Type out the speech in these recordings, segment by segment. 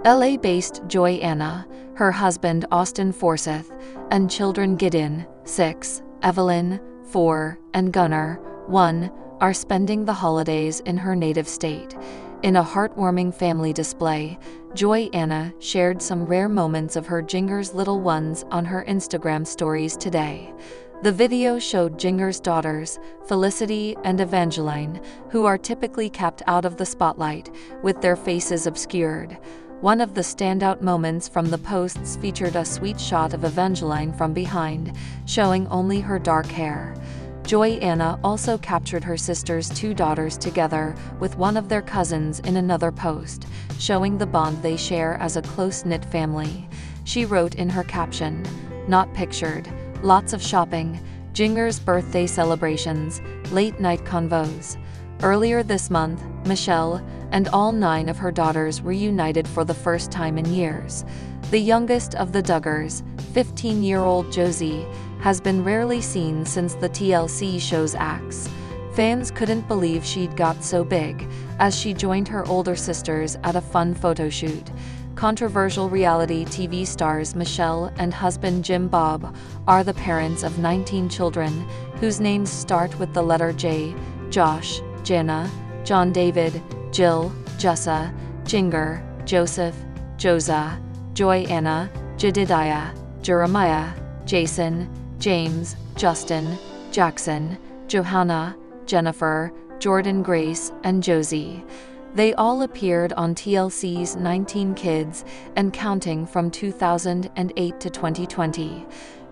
LA-based Joy Anna, her husband Austin Forsyth, and children Gideon, 6, Evelyn, 4, and Gunnar, 1, are spending the holidays in her native state. In a heartwarming family display, Joy Anna shared some rare moments of her Jinger's little ones on her Instagram stories today. The video showed Jinger's daughters, Felicity and Evangeline, who are typically kept out of the spotlight, with their faces obscured. One of the standout moments from the posts featured a sweet shot of Evangeline from behind, showing only her dark hair. Joy Anna also captured her sister's 2 daughters together with one of their cousins in another post, showing the bond they share as a close-knit family. She wrote in her caption, "Not pictured, lots of shopping, Jinger's birthday celebrations, late-night convos." Earlier this month, Michelle and all 9 of her daughters reunited for the first time in years. The youngest of the Duggars, 15-year-old Josie, has been rarely seen since the TLC show's Axe. Fans couldn't believe she'd got so big, as she joined her older sisters at a fun photoshoot. Controversial reality TV stars Michelle and husband Jim Bob are the parents of 19 children, whose names start with the letter J: Josh, Jana, John David, Jill, Jessa, Jinger, Joseph, Josa, Joy Anna, Jedidiah, Jeremiah, Jason, James, Justin, Jackson, Johanna, Jennifer, Jordan Grace, and Josie. They all appeared on TLC's 19 Kids and Counting from 2008 to 2020.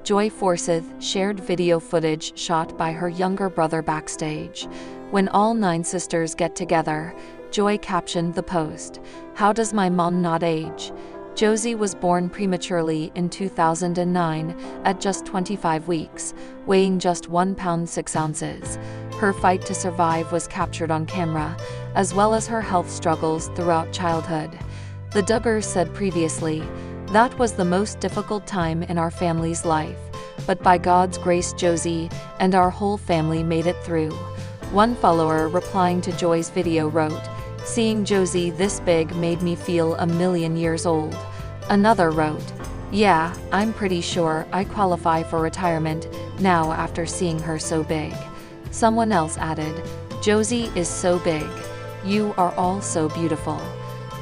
Joy Forsyth shared video footage shot by her younger brother backstage. When all 9 sisters get together, Joy captioned the post, "How does my mom not age?" Josie was born prematurely in 2009 at just 25 weeks, weighing just 1 pound 6 ounces. Her fight to survive was captured on camera, as well as her health struggles throughout childhood. The Duggars said previously, "That was the most difficult time in our family's life, but by God's grace Josie and our whole family made it through." One follower replying to Joy's video wrote, "Seeing Josie this big made me feel a million years old." Another wrote, "Yeah, I'm pretty sure I qualify for retirement now after seeing her so big." Someone else added, "Josie is so big. You are all so beautiful."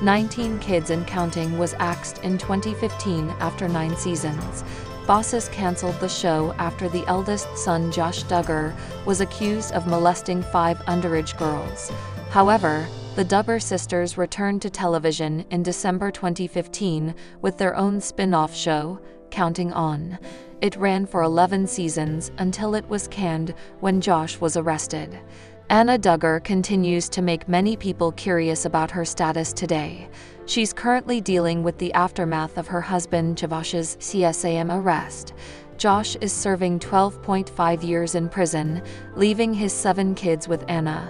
19 Kids and Counting was axed in 2015 after 9 seasons. Bosses canceled the show after the eldest son Josh Duggar was accused of molesting 5 underage girls. However, the Duggar sisters returned to television in December 2015 with their own spin-off show, Counting On. It ran for 11 seasons until it was canned when Josh was arrested. Anna Duggar continues to make many people curious about her status today. She's currently dealing with the aftermath of her husband Josh's CSAM arrest. Josh is serving 12.5 years in prison, leaving his 7 kids with Anna.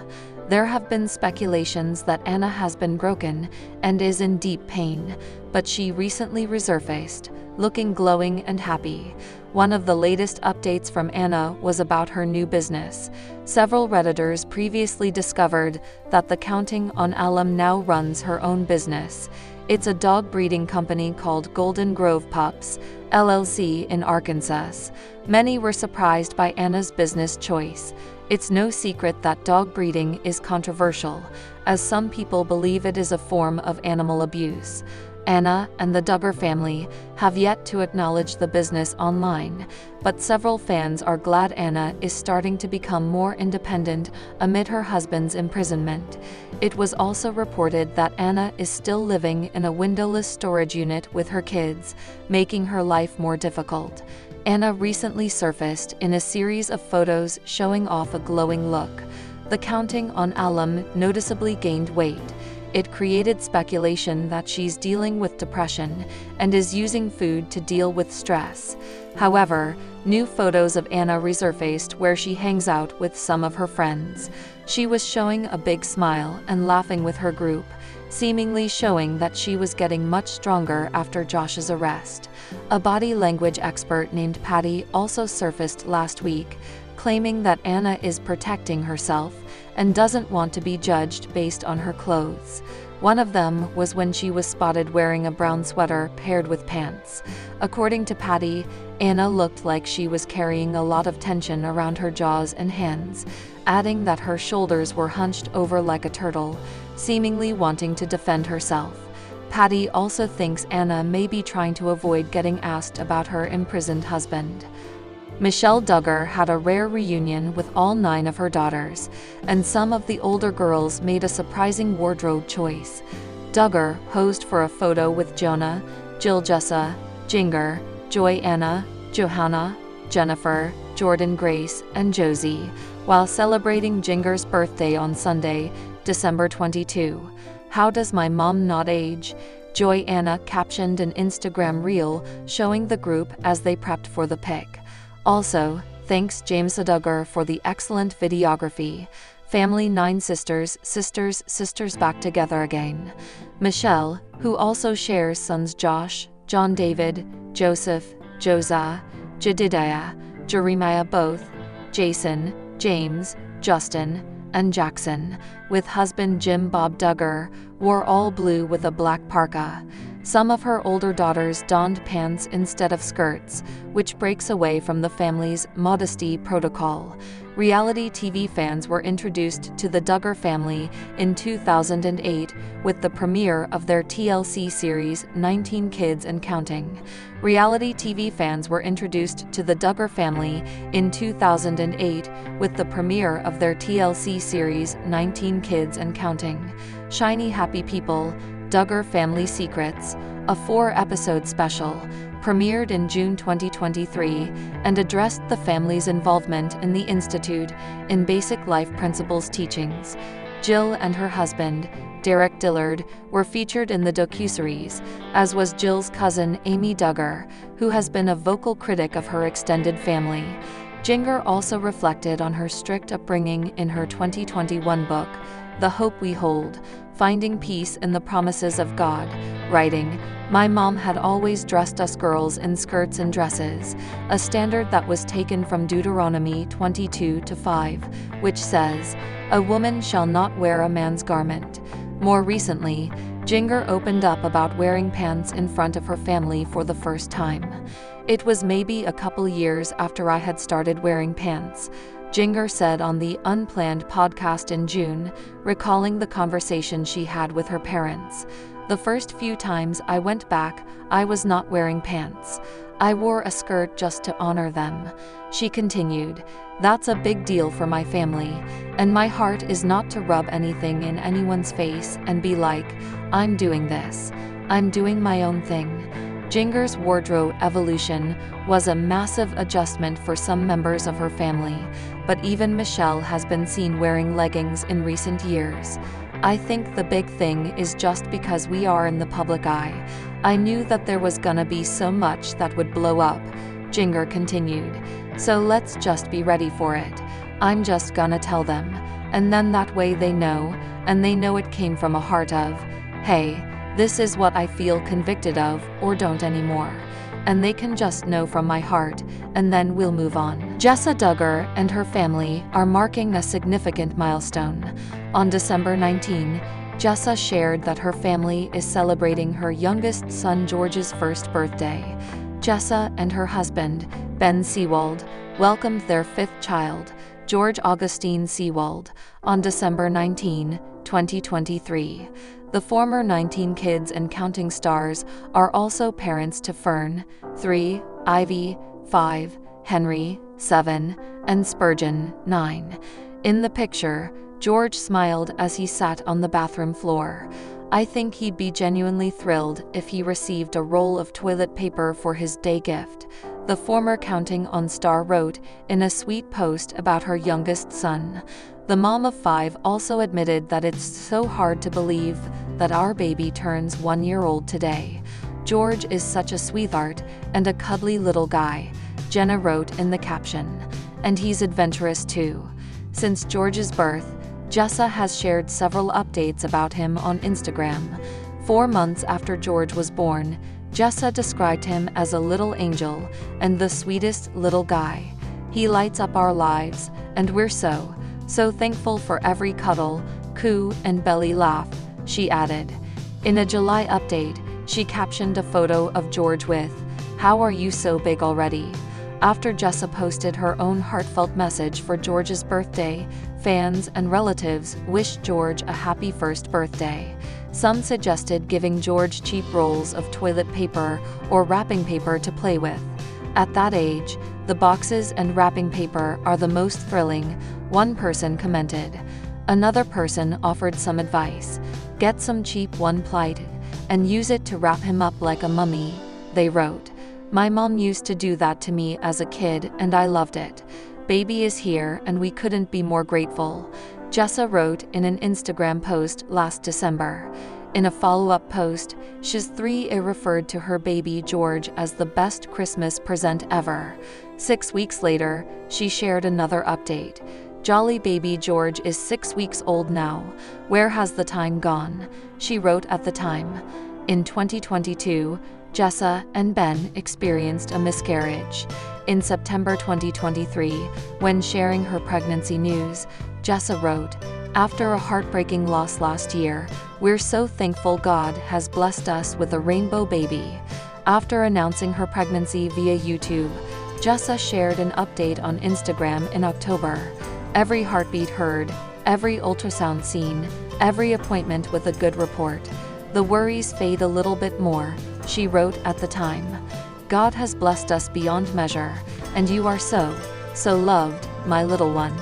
There have been speculations that Anna has been broken and is in deep pain, but she recently resurfaced, looking glowing and happy. One of the latest updates from Anna was about her new business. Several Redditors previously discovered that the Counting On alum now runs her own business. It's a dog breeding company called Golden Grove Pups, LLC in Arkansas. Many were surprised by Anna's business choice. It's no secret that dog breeding is controversial, as some people believe it is a form of animal abuse. Anna and the Duggar family have yet to acknowledge the business online, but several fans are glad Anna is starting to become more independent amid her husband's imprisonment. It was also reported that Anna is still living in a windowless storage unit with her kids, making her life more difficult. Anna recently surfaced in a series of photos showing off a glowing look. The Counting On alum noticeably gained weight. It created speculation that she's dealing with depression and is using food to deal with stress. However, new photos of Anna resurfaced where she hangs out with some of her friends. She was showing a big smile and laughing with her group, seemingly showing that she was getting much stronger after Josh's arrest. A body language expert named Patty also surfaced last week, claiming that Anna is protecting herself and doesn't want to be judged based on her clothes. One of them was when she was spotted wearing a brown sweater paired with pants. According to Patty, Anna looked like she was carrying a lot of tension around her jaws and hands, adding that her shoulders were hunched over like a turtle, seemingly wanting to defend herself. Patty also thinks Anna may be trying to avoid getting asked about her imprisoned husband. Michelle Duggar had a rare reunion with all 9 of her daughters, and some of the older girls made a surprising wardrobe choice. Duggar posed for a photo with Jonah, Jill, Jessa, Jinger, Joy, Anna, Johanna, Jennifer, Jordan, Grace, and Josie, while celebrating Jinger's birthday on Sunday, December 22. "How does my mom not age?" Joy Anna captioned an Instagram reel showing the group as they prepped for the pic. Also, thanks James Duggar for the excellent videography. Family 9 sisters back together again. Michelle, who also shares sons Josh, John David, Joseph, Josiah, Jedidiah, Jeremiah both, Jason, James, Justin, and Jackson, with husband Jim Bob Duggar, wore all blue with a black parka. Some of her older daughters donned pants instead of skirts, which breaks away from the family's modesty protocol. Reality TV fans were introduced to the Duggar family in 2008 with the premiere of their TLC series 19 Kids and Counting. Reality TV fans were introduced to the Duggar family in 2008 with the premiere of their TLC series 19 Kids and Counting. Shiny Happy People, Duggar Family Secrets, a 4-episode special, premiered in June 2023 and addressed the family's involvement in the Institute in Basic Life Principles teachings. Jill and her husband, Derek Dillard, were featured in the docuseries, as was Jill's cousin Amy Duggar, who has been a vocal critic of her extended family. Jinger also reflected on her strict upbringing in her 2021 book, The Hope We Hold, Finding Peace in the Promises of God, writing, "My mom had always dressed us girls in skirts and dresses, a standard that was taken from Deuteronomy 22:5, which says, 'A woman shall not wear a man's garment.'" More recently, Jinger opened up about wearing pants in front of her family for the first time. "It was maybe a couple years after I had started wearing pants," Jinger said on the Unplanned podcast in June, recalling the conversation she had with her parents. "The first few times I went back, I was not wearing pants. I wore a skirt just to honor them." She continued, "That's a big deal for my family, and my heart is not to rub anything in anyone's face and be like, 'I'm doing this. I'm doing my own thing.'" Jinger's wardrobe evolution was a massive adjustment for some members of her family, but even Michelle has been seen wearing leggings in recent years. "I think the big thing is just because we are in the public eye. I knew that there was gonna be so much that would blow up," Jinger continued. "So let's just be ready for it. I'm just gonna tell them, and then that way they know, and they know it came from a heart of, hey, this is what I feel convicted of or don't anymore. And they can just know from my heart, and then we'll move on." Jessa Duggar and her family are marking a significant milestone. On December 19, Jessa shared that her family is celebrating her youngest son George's first birthday. Jessa and her husband, Ben Seawald, welcomed their 5th child, George Augustine Seawald, on December 19, 2023. The former 19 Kids and Counting stars are also parents to Fern, 3, Ivy, 5, Henry, 7, and Spurgeon, 9. In the picture, George smiled as he sat on the bathroom floor. "I think he'd be genuinely thrilled if he received a roll of toilet paper for his day gift," the former Counting On star wrote in a sweet post about her youngest son. The mom of 5 also admitted that it's so hard to believe that our baby turns 1 year old today. "George is such a sweetheart and a cuddly little guy," Jenna wrote in the caption. "And he's adventurous too." Since George's birth, Jessa has shared several updates about him on Instagram. 4 months after George was born, Jessa described him as a little angel and the sweetest little guy. "He lights up our lives, and we're so thankful for every cuddle, coo, and belly laugh," she added. In a July update, she captioned a photo of George with, "How are you so big already?" After Jessa posted her own heartfelt message for George's birthday, fans and relatives wished George a happy first birthday. Some suggested giving George cheap rolls of toilet paper or wrapping paper to play with. "At that age, the boxes and wrapping paper are the most thrilling," one person commented. Another person offered some advice. "Get some cheap one-ply and use it to wrap him up like a mummy," they wrote. "My mom used to do that to me as a kid and I loved it. Baby is here and we couldn't be more grateful," Jessa wrote in an Instagram post last December. In a follow-up post, Shiz 3 referred to her baby George as the best Christmas present ever. 6 weeks later, she shared another update. "Jolly baby George is 6 weeks old now. Where has the time gone?" she wrote at the time. In 2022, Jessa and Ben experienced a miscarriage. In September 2023, when sharing her pregnancy news, Jessa wrote, "After a heartbreaking loss last year, we're so thankful God has blessed us with a rainbow baby." After announcing her pregnancy via YouTube, Jessa shared an update on Instagram in October. "Every heartbeat heard, every ultrasound seen, every appointment with a good report. The worries fade a little bit more," she wrote at the time. "God has blessed us beyond measure, and you are so loved, my little one."